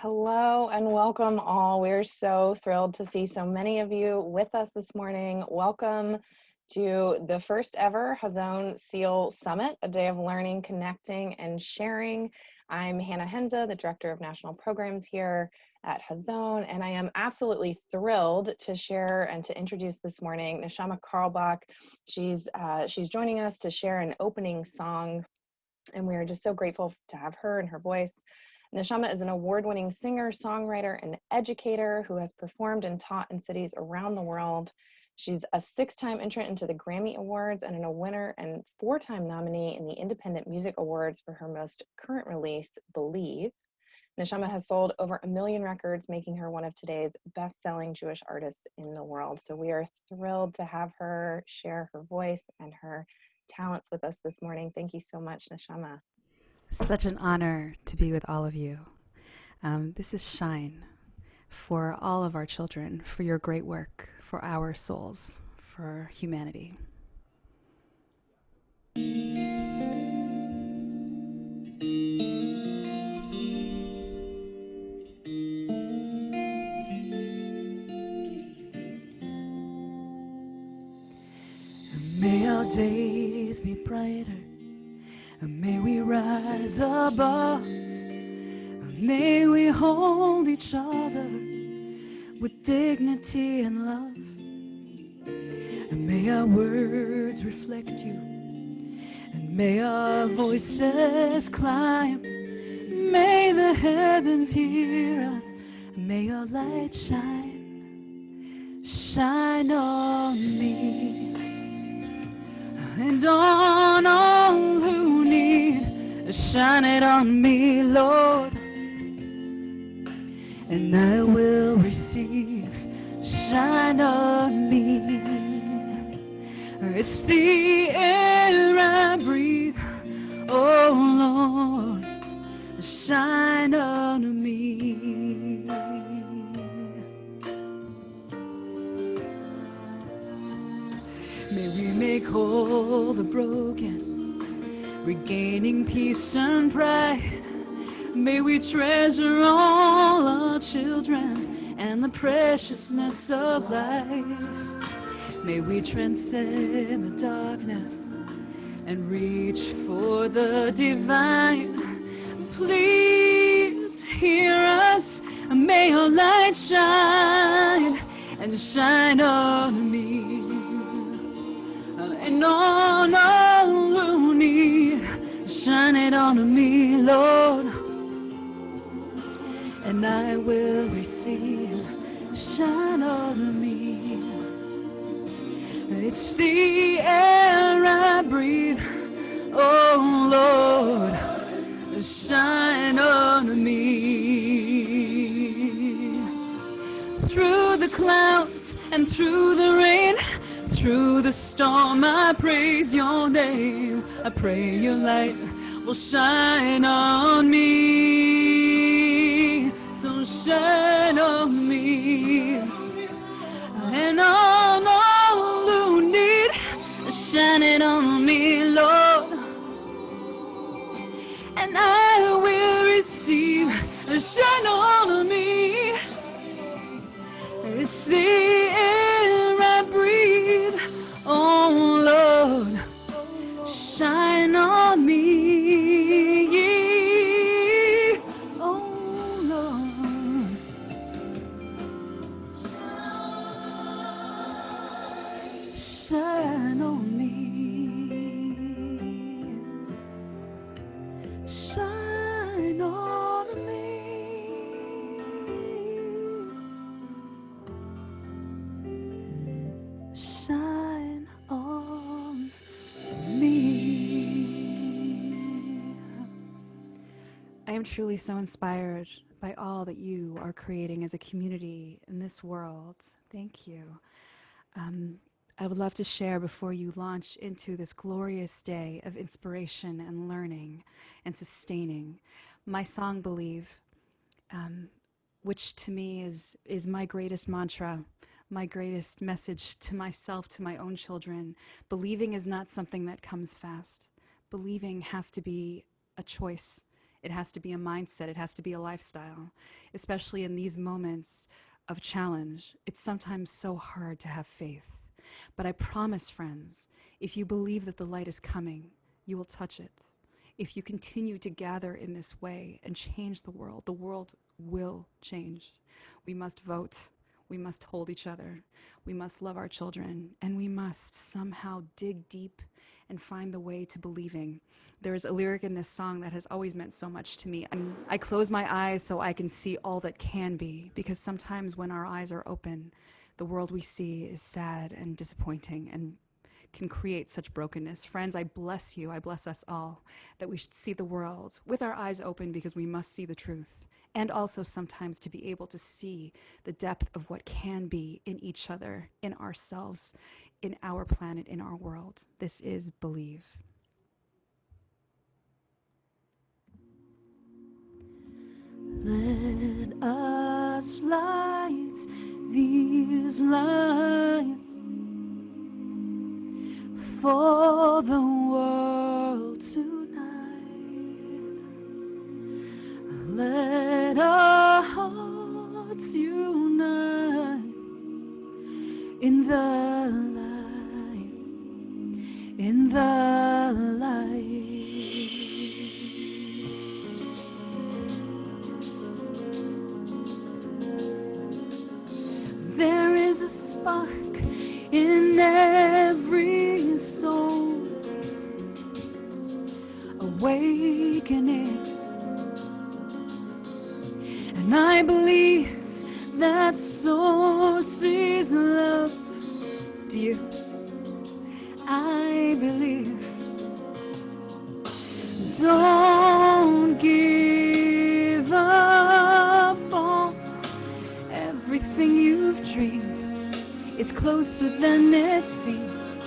Hello and welcome all. We're so thrilled to see so many of you with us this morning. Welcome to the first ever Hazon SEAL Summit, a day of learning, connecting, and sharing. I'm Hannah Henza, the Director of National Programs here at Hazon, and I am absolutely thrilled to share and to introduce this morning Neshama Carlebach. She's joining us to share an opening song, and we are just so grateful to have her and her voice. Neshama is an award-winning singer, songwriter, and educator who has performed and taught in cities around the world. She's a 6-time entrant into the Grammy Awards and a winner and 4-time nominee in the Independent Music Awards for her most current release, Believe. Neshama has sold over 1 million records, making her one of today's best-selling Jewish artists in the world. So we are thrilled to have her share her voice and her talents with us this morning. Thank you so much, Neshama. Such an honor to be with all of you. This is Shine for all of our children, for your great work, for our souls, for humanity. May our days be brighter, and may we rise above, and may we hold each other with dignity and love, and may our words reflect you, and may our voices climb, may the heavens hear us, and may your light shine, shine on me. And on all who need, shine it on me, Lord, and I will receive, shine on me. It's the air I breathe, oh Lord, shine on me. May we make whole the broken, regaining peace and pride. May we treasure all our children and the preciousness of life. May we transcend the darkness and reach for the divine. Please hear us, may your light shine and shine on me. And on all who need, shine it on me, Lord, and I will receive, shine on me. It's the air I breathe, oh Lord, shine on me. Through the clouds and through the rain, through the storm, I praise your name. I pray your light will shine on me. So shine on me. And on all who need, shine it on me, Lord. And I will receive, shine on me. It's the air I breathe, oh Lord, shine on me, oh Lord. Shine on me, shine on me. Shine on me. I am truly so inspired by all that you are creating as a community in this world. Thank you. I would love to share before you launch into this glorious day of inspiration and learning and sustaining my song Believe, which to me is my greatest mantra, my greatest message to myself, to my own children. Believing is not something that comes fast. Believing has to be a choice. It has to be a mindset. It has to be a lifestyle, especially in these moments of challenge. It's sometimes so hard to have faith. But I promise, friends, if you believe that the light is coming, you will touch it. If you continue to gather in this way and change the world will change. We must vote. We must hold each other. We must love our children. And we must somehow dig deep and find the way to believing. There is a lyric in this song that has always meant so much to me. I close my eyes so I can see all that can be, because sometimes when our eyes are open, the world we see is sad and disappointing and can create such brokenness. Friends, I bless you, I bless us all, that we should see the world with our eyes open, because we must see the truth. And also sometimes to be able to see the depth of what can be in each other, in ourselves, in our planet, in our world. This is Believe. Let us light these lights for the world tonight. Let our hearts unite in the light, in the light. There is a spark in every soul, awakening, and I believe that source is love. Do you? I believe. Don't give up on everything you've dreamed. It's closer than it seems.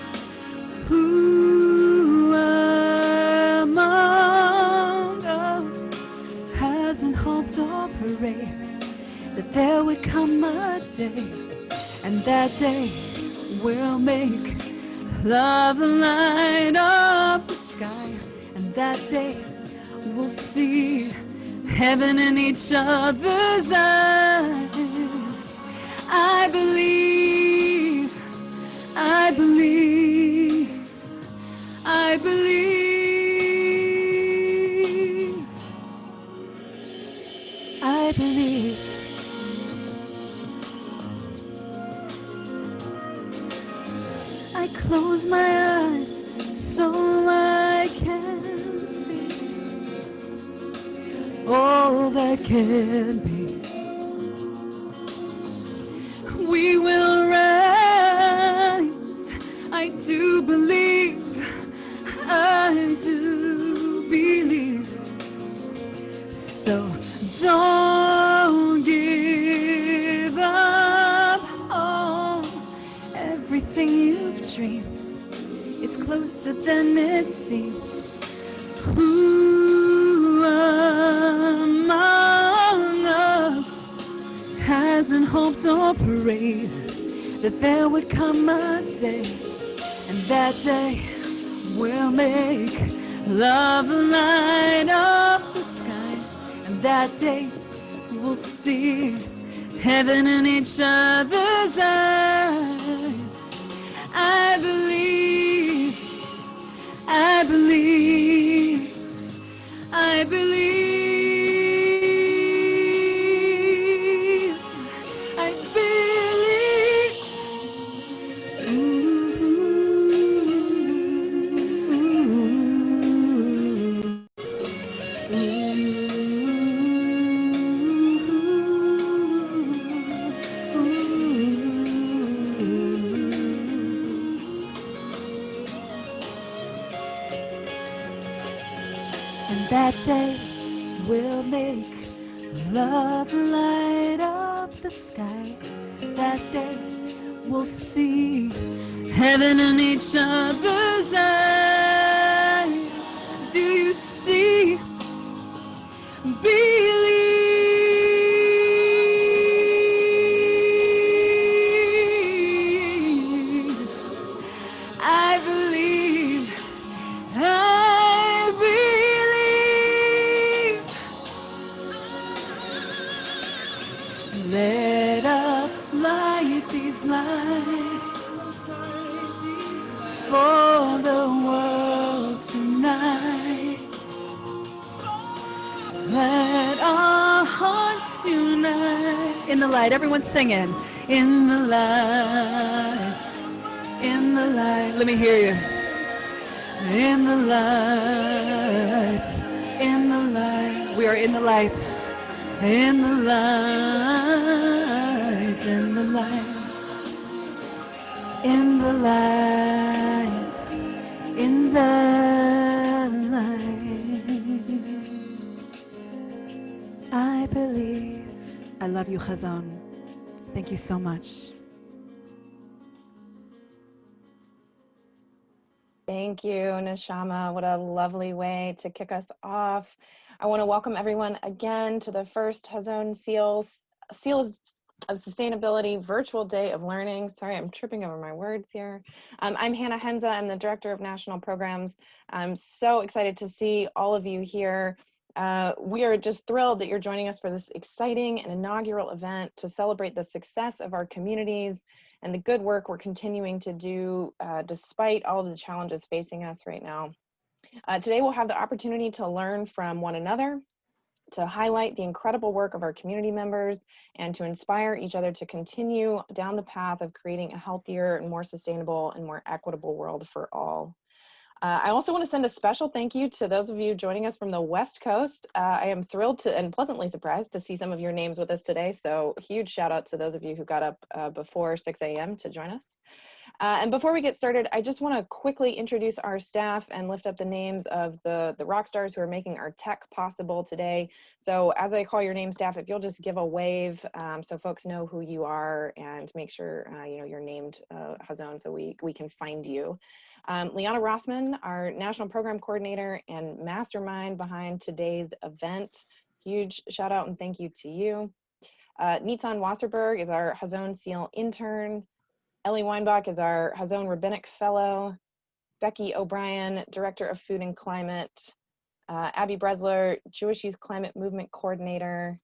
Who among us hasn't hoped or prayed that there would come a day, and that day will make love light up the sky, and that day we'll see heaven in each other's eyes. I believe, I believe, I believe, I believe. I close my eyes so I can see all that can be. We will rise. I do believe. I do believe. So don't give up on everything you've dreamed. It's closer than it seems. Who among us hasn't hoped or prayed that there would come a day, and that day will make love light up the sky, and that day we'll see heaven in each other's eyes. I believe, I believe, I believe. That day will make love light up the sky. That day we'll see heaven in each other's eyes. Do you see? Believe. I believe. I believe. these lights for the world tonight. Let our hearts unite. In the light, everyone's singing. In the light, in the light. Let me hear you. In the light, in the light. We are in the light. In the light, in the light. In the light, in the light. I believe. I love you, Hazon. Thank you so much. Thank you, Neshama. What a lovely way to kick us off. I want to welcome everyone again to the first Hazon Seals of Sustainability Virtual Day of Learning. Sorry, I'm tripping over my words here. I'm Hannah Henza. I'm the Director of National Programs. I'm so excited to see all of you here. We are just thrilled that you're joining us for this exciting and inaugural event to celebrate the success of our communities and the good work we're continuing to do despite all of the challenges facing us right now. Today we'll have the opportunity to learn from one another, to highlight the incredible work of our community members, and to inspire each other to continue down the path of creating a healthier and more sustainable and more equitable world for all. I also want to send a special thank you to those of you joining us from the West Coast. I am thrilled to and pleasantly surprised to see some of your names with us today. So huge shout out to those of you who got up before 6 a.m. to join us. And before we get started, I just want to quickly introduce our staff and lift up the names of the rock stars who are making our tech possible today. So as I call your name, staff, if you'll just give a wave so folks know who you are and make sure you know you're named Hazon so we can find you. Liana Rothman, our National Program Coordinator and mastermind behind today's event. Huge shout out and thank you to you. Nitzan Wasserberg is our Hazon Seal intern. Ellie Weinbach is our Hazon Rabbinic Fellow. Becky O'Brien, Director of Food and Climate. Abby Bresler, Jewish Youth Climate Movement Coordinator.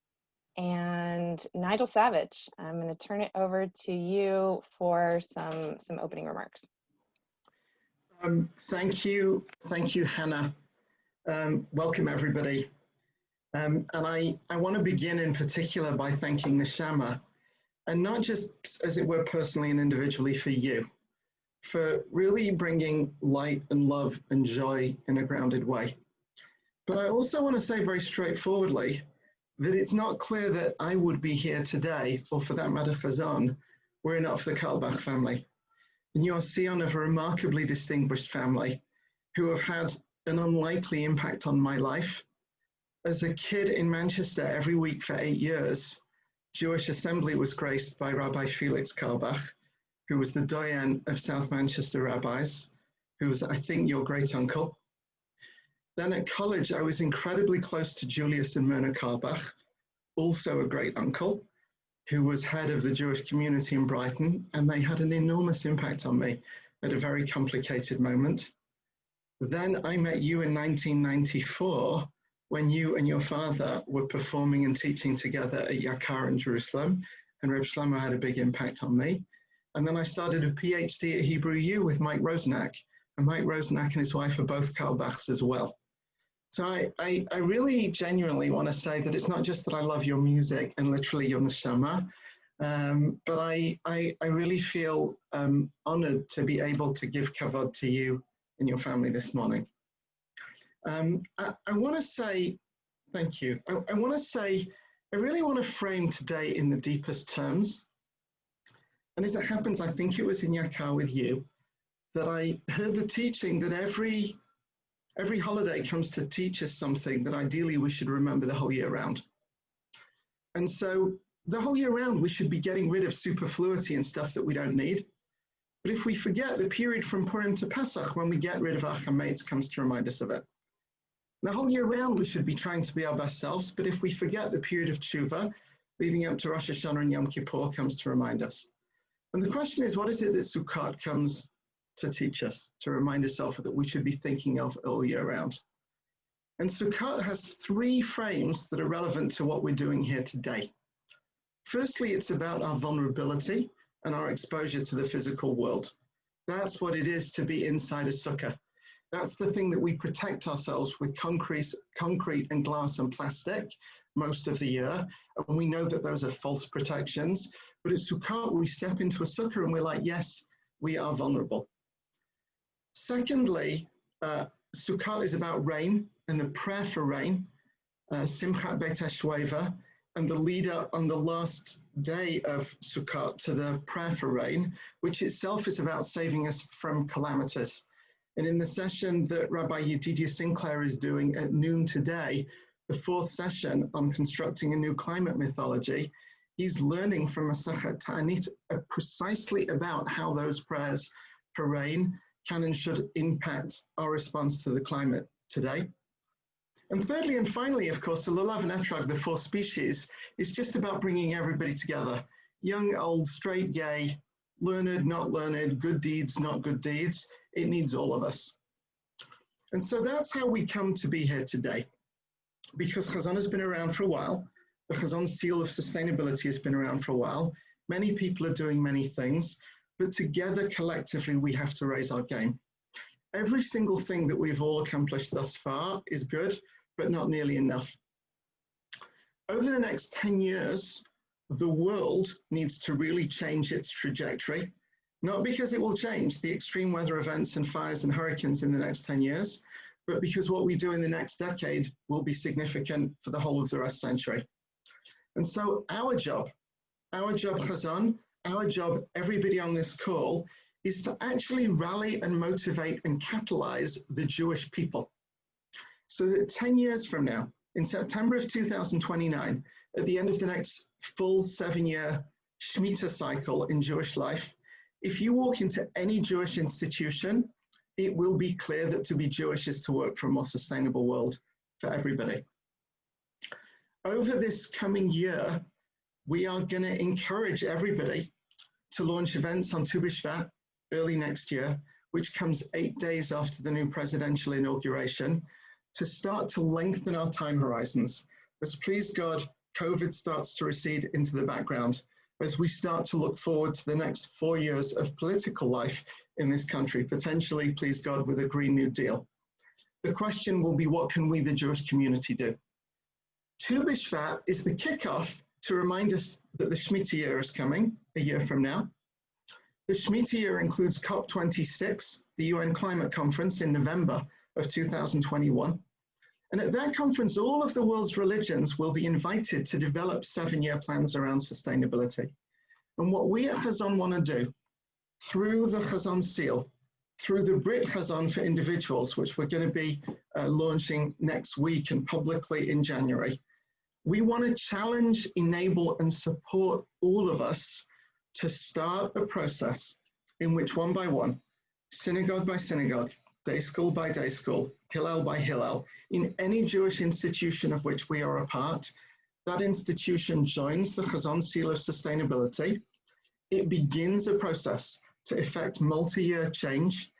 And Nigel Savage, I'm going to turn it over to you for some opening remarks. Thank you, Hannah. Welcome, everybody. And I want to begin in particular by thanking Neshama, and not just, as it were, personally and individually for you, for really bringing light and love and joy in a grounded way. But I also want to say very straightforwardly that it's not clear that I would be here today, or for that matter, Hazon, were it not for the Carlebach family. And you are scion of a remarkably distinguished family who have had an unlikely impact on my life. As a kid in Manchester, every week for 8 years, Jewish Assembly was graced by Rabbi Felix Carlebach, who was the doyen of South Manchester rabbis, who was, I think, your great uncle. Then at college, I was incredibly close to Julius and Myrna Carlebach, also a great uncle, who was head of the Jewish community in Brighton, and they had an enormous impact on me at a very complicated moment. Then I met you in 1994, when you and your father were performing and teaching together at Yakar in Jerusalem, and Reb Shlomo had a big impact on me. And then I started a PhD at Hebrew U with Mike Rosenack, and Mike Rosenack and his wife are both Carlebachs as well. So I really genuinely want to say that it's not just that I love your music and literally your neshama, but I really feel honored to be able to give kavod to you and your family this morning. I want to say, thank you. I want to say, I really want to frame today in the deepest terms. And as it happens, I think it was in Yakar with you that I heard the teaching that every holiday comes to teach us something that ideally we should remember the whole year round. And so the whole year round, we should be getting rid of superfluity and stuff that we don't need. But if we forget, the period from Purim to Pesach, when we get rid of our chametz, comes to remind us of it. The whole year round, we should be trying to be our best selves. But if we forget, the period of tshuva, leading up to Rosh Hashanah and Yom Kippur, comes to remind us. And the question is, what is it that Sukkot comes to teach us, to remind us of that we should be thinking of all year round? And Sukkot has 3 frames that are relevant to what we're doing here today. Firstly, it's about our vulnerability and our exposure to the physical world. That's what it is to be inside a sukkah. That's the thing that we protect ourselves with concrete and glass and plastic most of the year. And we know that those are false protections. But at Sukkot, we step into a sukkah and we're like, yes, we are vulnerable. Secondly, Sukkot is about rain and the prayer for rain, Simchat Beit HaShoeva, and the lead up on the last day of Sukkot to the prayer for rain, which itself is about saving us from calamities. And in the session that Rabbi Yedidia Sinclair is doing at noon today, the fourth session on constructing a new climate mythology, he's learning from Masechet Ta'anit precisely about how those prayers for rain can and should impact our response to the climate today. And thirdly and finally, of course, the Lulav and Etrog, the four species, is just about bringing everybody together. Young, old, straight, gay, learned, not learned, good deeds, not good deeds. It needs all of us. And so that's how we come to be here today. Because Hazon has been around for a while, the Hazon seal of sustainability has been around for a while. Many people are doing many things, but together, collectively, we have to raise our game. Every single thing that we've all accomplished thus far is good, but not nearly enough. Over the next 10 years, the world needs to really change its trajectory, not because it will change the extreme weather events and fires and hurricanes in the next 10 years, but because what we do in the next decade will be significant for the whole of the rest century. And so our job Hazon, our job, everybody on this call, is to actually rally and motivate and catalyze the Jewish people. So that 10 years from now, in September of 2029, at the end of the next full 7-year Shemitah cycle in Jewish life, if you walk into any Jewish institution, it will be clear that to be Jewish is to work for a more sustainable world for everybody. Over this coming year, we are going to encourage everybody to launch events on Tu B'Shvat early next year, which comes 8 days after the new presidential inauguration, to start to lengthen our time horizons. As please God, COVID starts to recede into the background, as we start to look forward to the next 4 years of political life in this country, potentially, please God, with a Green New Deal. The question will be, what can we, the Jewish community, do? Tu B'Shvat is the kickoff to remind us that the Shemitah year is coming a year from now. The Shemitah year includes COP26, the UN Climate Conference in November of 2021. And at that conference, all of the world's religions will be invited to develop 7-year plans around sustainability. And what we at Hazon want to do, through the Hazon seal, through the Brit Hazon for individuals, which we're going to be launching next week and publicly in January, we want to challenge, enable, and support all of us to start a process in which one by one, synagogue by synagogue, day school by day school, Hillel by Hillel, in any Jewish institution of which we are a part, that institution joins the Hazon Seal of Sustainability. It begins a process to effect multi-year change.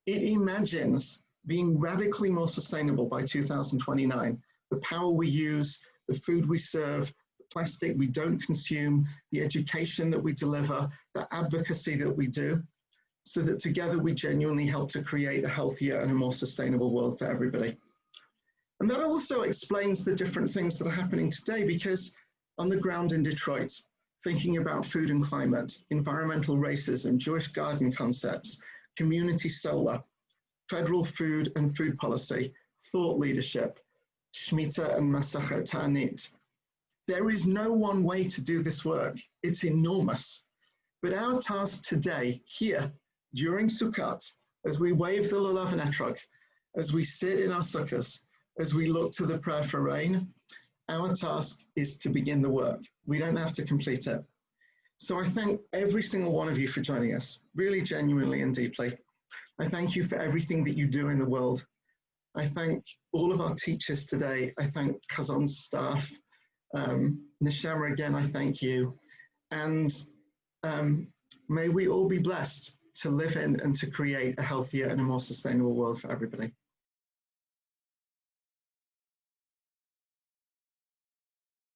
It imagines being radically more sustainable by 2029. The power we use, the food we serve, the plastic we don't consume, the education that we deliver, the advocacy that we do, so that together we genuinely help to create a healthier and a more sustainable world for everybody. And that also explains the different things that are happening today, because on the ground in Detroit, thinking about food and climate, environmental racism, Jewish garden concepts, community solar, federal food and food policy, thought leadership, Shemitah and Masechet Ta'anit. There is no one way to do this work. It's enormous. But our task today, here, during Sukkot, as we wave the Lulav and Etrog, as we sit in our sukkahs, as we look to the prayer for rain, our task is to begin the work. We don't have to complete it. So I thank every single one of you for joining us, really genuinely and deeply. I thank you for everything that you do in the world. I thank all of our teachers today. I thank Hazon's staff. Neshama, again, I thank you. And may we all be blessed to live in and to create a healthier and a more sustainable world for everybody.